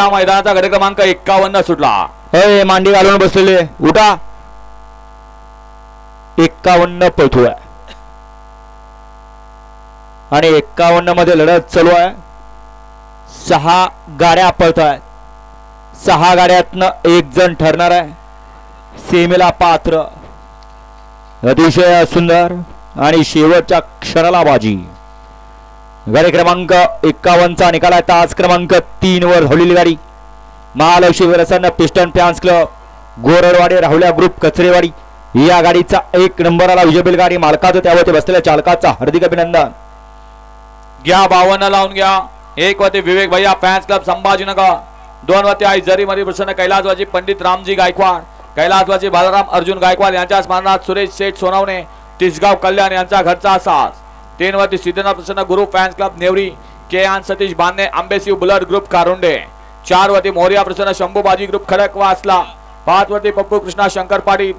या मैदानाचा गट क्रमांक 51 सुटला। हे मांडी घालून बसलेले उठा 51 पळतोय आणि 51 मध्ये लढत चालू आहे। 6 गाड्या पळतायत 6 गाड्यातनं एक जण ठरणार आहे सेमीला पात्र। अतिशय सुंदर आणि शेवटच्या क्षणाला बाजी। गाडी क्रमांक 51 चा निकाल आहे तास क्रमांक 3 वर धावलेली गाडी महालक्ष्मी विरसन piston fans club Goradwadi Rahulya group Kacharewadi या गाडीचा 1 नंबरला विजयबेल गाडी मालकाचं त्यावरती बसलेल्या चालकाचा हार्दिक अभिनंदन। घ्या 52 लावून घ्या। 1 वरती विवेक भैया फॅन्स क्लब संभाजीनगर, 2 वरती आई जरी मध्ये प्रसन्न कैलासवाजी पंडित रामजी गायकवाड कैलासवाजी बालाराम अर्जुन गायकवाड यांच्या स्मरणार्थ सुरेश शेठ सोनवणे तिसगाव कल्याण यांचा घरचा साथ, 3 वरती सिद्धनाथ प्रसन्न गुरु फॅन्स क्लब नेवरी केआन सतीश बांधे आंबेसी बुलट ग्रुप कारुंडे, 4 वरती मोरिया प्रसन्न शंभूबाजी ग्रुप खडकवासला, 5 वरती पप्पू कृष्णा शंकर पाटील